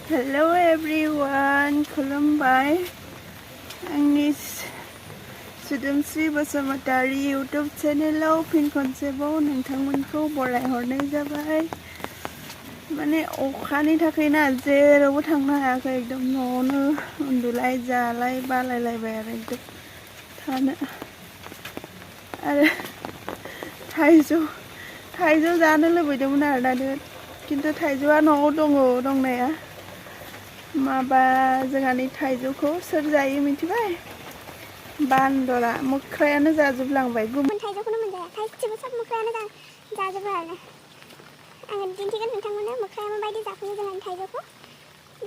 Hello everyone, खुलुमबाय आंनि swdwmsriBasumatary YouTube चेनेलाव फिन खनसेबाव नोंथांमोनखौ बरायहरनाय जाबाय। माने अखानि थाखाय ना जेरावबो थांनो हायाखै, एकदम न'आवनो उन्दुलाय जालाय बालायलायबाय आरो एकदम थानो। आरो थाइजौ जानो लुबैदोंमोन आरो ना, खिन्थु थाइजौआ न'आव दङ दंनाया। माबा जोंहानि थाइजौखौ सोर जायो मिथिबाय? बान्दरा, मोख्रायानो जाजोबलांबाय। गुबुन थाइजौखौनो मोनजाया, थाइसेबो सब मोख्रायानो जाजोबो आरो। आङो दिन्थिगोन नोंथांमोननो मोख्राया माबायदि जाफैयो जोंहानि थाइजौखौ।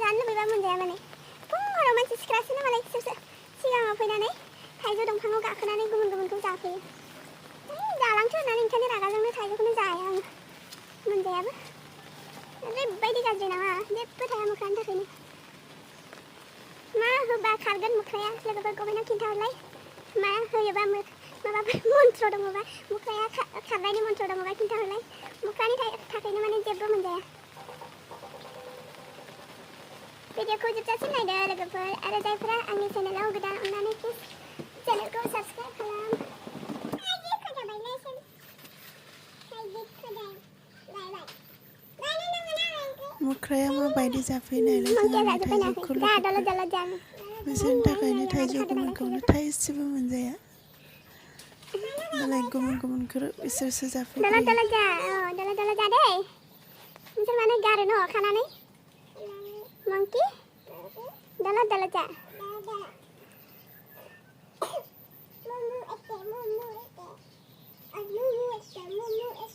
जानो लुबैबा मोनजाया माने। फुङाव मानसि सिख्लासोनो मालाय सिगाङाव फैनानै थाइजौ दंफाङाव गाखोनानै गुबुनखौ जाफैयो। जालांथों होननानै ओंखायनो रागाजोंनो थाइजौखौनो जाया आङो। मोनजायाबो। ओरैबायदि गाज्रि नामा, जेबो थाया मोख्रानि थाखायनो। मा होबा खारगोन मोख्राया? लोगोफोरखौ बयनाव खिन्थाहरलाय। मा होयोबा माबाफोर मन्त्र दङबा, मोख्राया खारनायनि मन्त्र दङबा खिन्थाहरलाय। मोख्रानि थाखायनो माने जेबो मोनजाया। भिडिअखौ जोबजासिम नायदो लोगोफोर, आरो जायफोरा आंनि चेनेलाव गोदान अननानै प्लिज चेनेलखौ साबस्क्राइब खालाम। मोख्राया माबायदि जाफैनायलाय जोंहानि थाइजौखौ बिसोरनि थाखायनो थाइजौ गुबुनखौनो थाइसेबो मोनजाया। मालाय गुबुनखौ बिसोरसो जाफैग्रोयो। दलद जा दे। नोंसोर मानो गारो न' खानानै? मंकी दलद जा।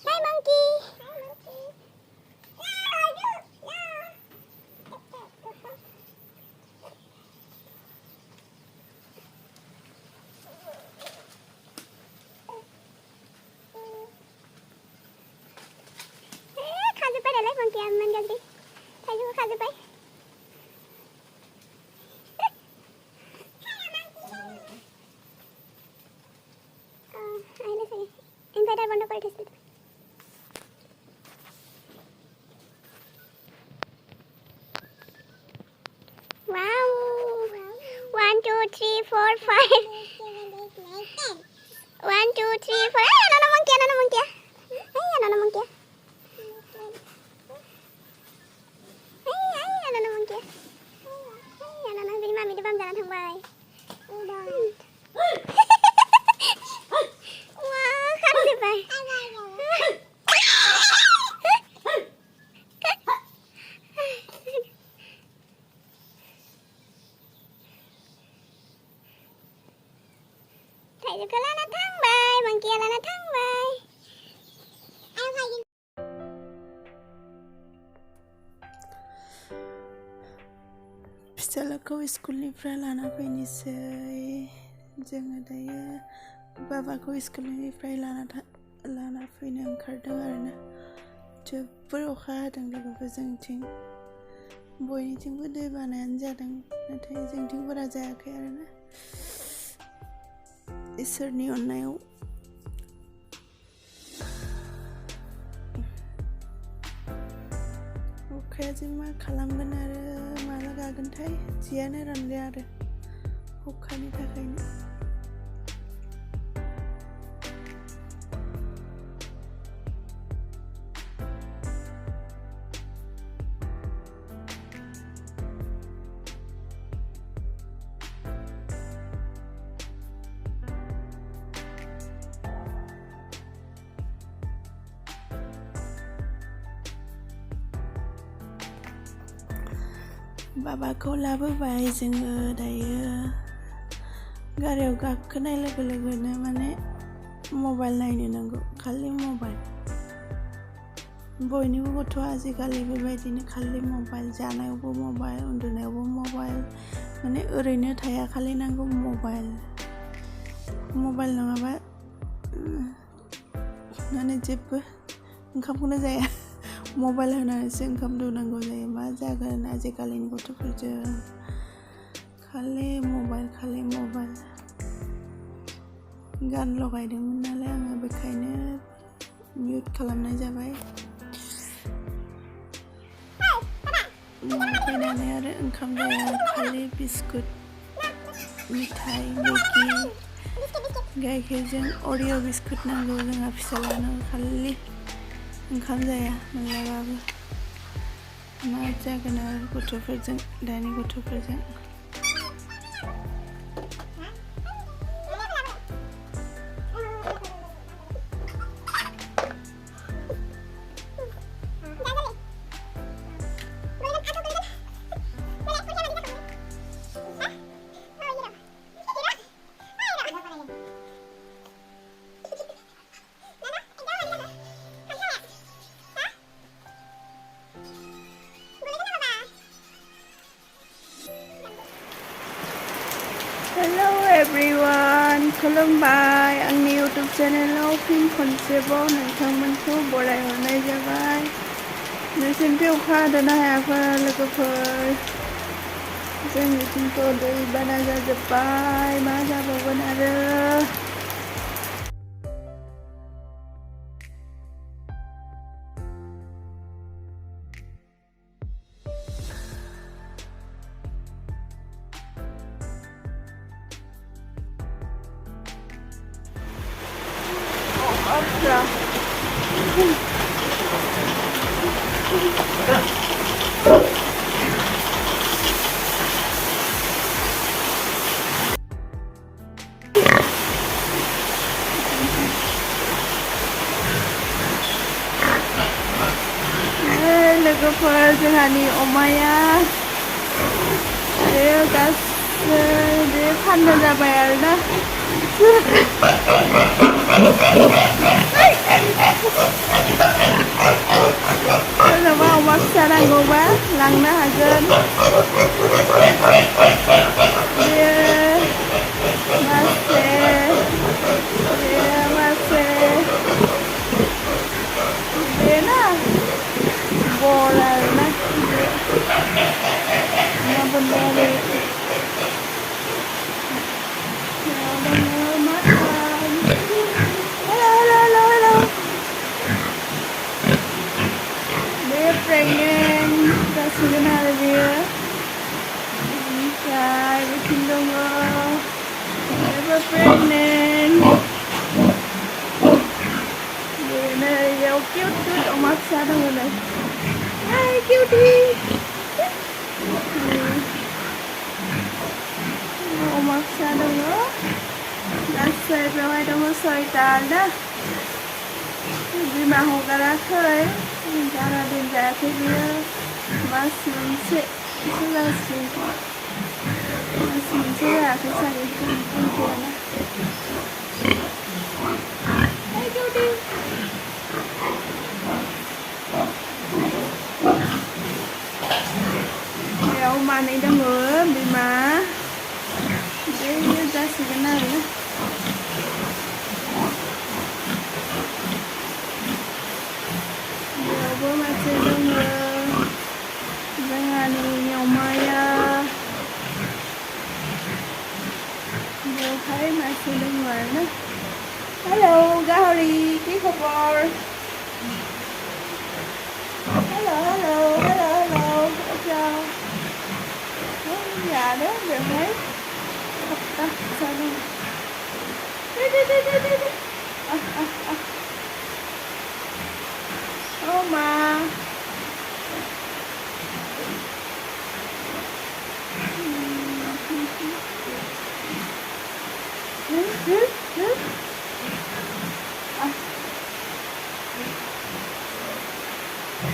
Hi monkey. खाजोब्बाय नालाय मंकीया इमान गाज्रि। थाइजौखौ खाजोब्बाय। इनभार्टार बन्द कर थैছিল। Wow. 1 2 3 4 5. 1 2 3 4. Ay, ano monkey. Ay, ano monkey. Bini mami di bawah jalan थांबाय। Wah, खारजोब्बाय। थाइजौखौ लाना थांबाय, मंकीया लाना थांबाय। फिसालाखौ स्कुलनिफ्राय लाना फैनोसै जोङो दायो। बाबाखौ स्कुलनिफ्राय लाना फैनो ओंखारदों आरोना। जोबोर अखा हादों लोगोफोर जोंथिं। बयनिथिंबो दै बानायानो जादों, नाथाय जोंथिं बारा जायाखै आरोना। इसोरनि अननायाव। अखाया जों मा खालामगोन आरो माला गागोनथाय जियानो रानलिया आरो अखानि थाखायनो। बाबाखौ लाबोबाय जोङो दायो। गारियाव गाखोनाय लोगो लोगोनो माने मबाइल नायनो नांगौ खालि मबाइल बयनिबो गथ'आ आजिखालि बेबायदिनो खालि मबाइल जानायावबो मबाइल उन्दुनायावबो मबाइल माने ओरैनो थाया खालि नांगौ मबाइल नङाबा माने जेबो ओंखामखौनो जाया मबाइल होनानैसो ओंखाम दौनांगौ जायो मा जागोन आजिखालिनि गथ'फोरजों खालि मबाइल गान लगायदोंमोन नालाय आङो बेखायनो मिउट खालामनाय जाबाय फैनानै आरो ओंखाम जाया खालि बिस्कुट मिथाइ मेगि गाइखेरजों अरिअ बिस्कुट नांगौ जोंहा फिसालानो खालि ओंखाम जाया माब्लाबाबो मा जागोन आरो गथ'फोरजों दानि गथ'फोरजों Hello everyone, खुलुमबाय आंनि YouTube चेनेलाव फिन खनसेबाव नोंथांमोनखौ बरायहरनाय जाबाय नोंसिनिथिं अखा हादोंना हायाखै लोगोफोर जोंनिथिंथ' दैबाना जाजोब्बाय मा जाबावगोन आरो Extra. लोगोफोर जोंहानि अमाया आरो गासै बे फाननो जाबाय आरोना सोरनोबा अमा फिसा नांगौबा लांनो हागोन बेना बल आरोना अमा बोननाया pregnant जासिगोन आरो बेयो ओमफ्राय बेथिं दङ बेबो pregnant बेनो बेयाव किउट अमा फिसा दङ नै हाय किउटी अमा फिसा दङ गासै बेवहाय दङ 6टा आरोना बिमा हगाराखै बारा दिन जायाखै बियो मास मोनसेसो जासिगोन मास मोनसे जायाखै सागैना हाय किउटी बेयाव मानै दङ बिमा बे जासिगोन आरो बेयावबो मासे दङ जोंहानि अमाया बेवहाय मासे दङ आरोना हेलौ गाहरि কি खबर हेलौ जाव यारो बेवहाय Oma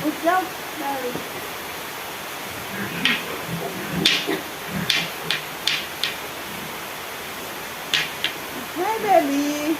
Ucap dari Hi baby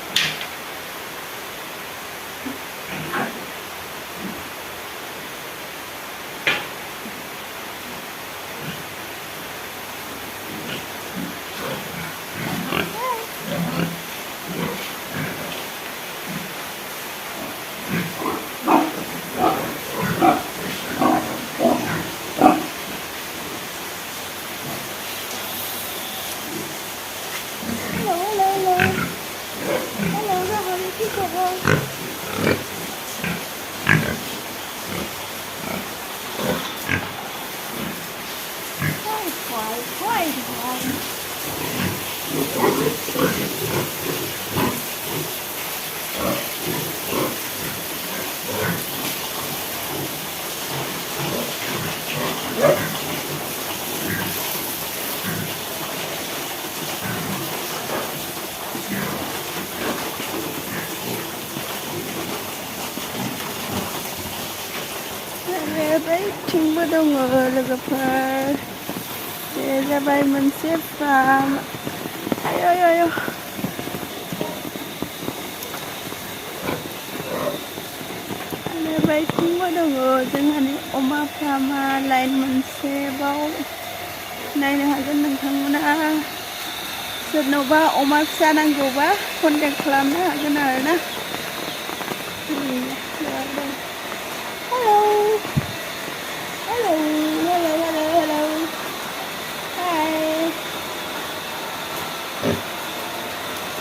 Quay बैथिंबो दङ लोगोफोर बे जाबाय मोनसे फार्म आयो आरो बैथिंबो दङ जोंहानि अमा फार्मा लाइन मोनसेबाव नायनो हागोन नोंथांमोना सोरनावबा अमा फिसा नांगौबा कन्टेक्ट खालामनो हागोन आरोना Hello. Hi.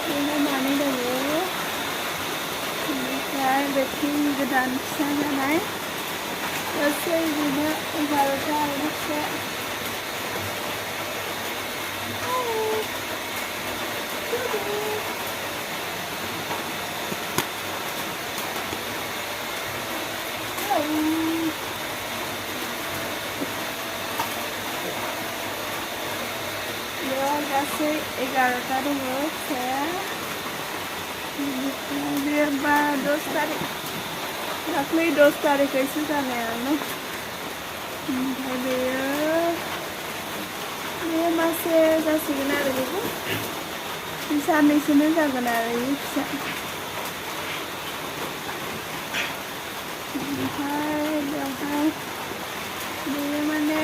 Ini mana dulu? Ini saya betul gedan sana naik. Selesai juga baru tahu saya. Kasih 11 dulu saya dia 12 tarik roughly 12 tarik कैसे जाने हैं ना dia masih kasih kena lagi bu di sana sini jangan lagi hai dia mana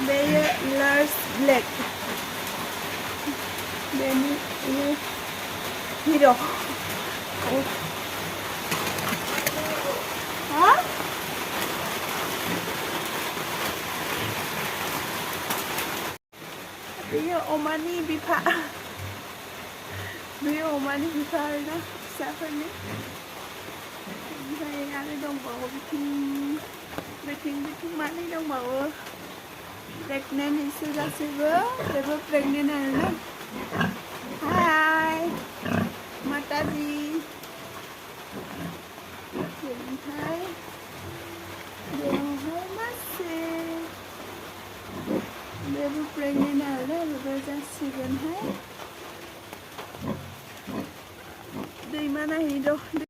dia large black then ini hero hah dia omani bipa na siapa ni saya ada dong bawa bikin mana dong bawa pregnant sudah sebab pregnant ada Hai Mataji Hai masih baru pregnant ada berbeza segan hai di mana hidup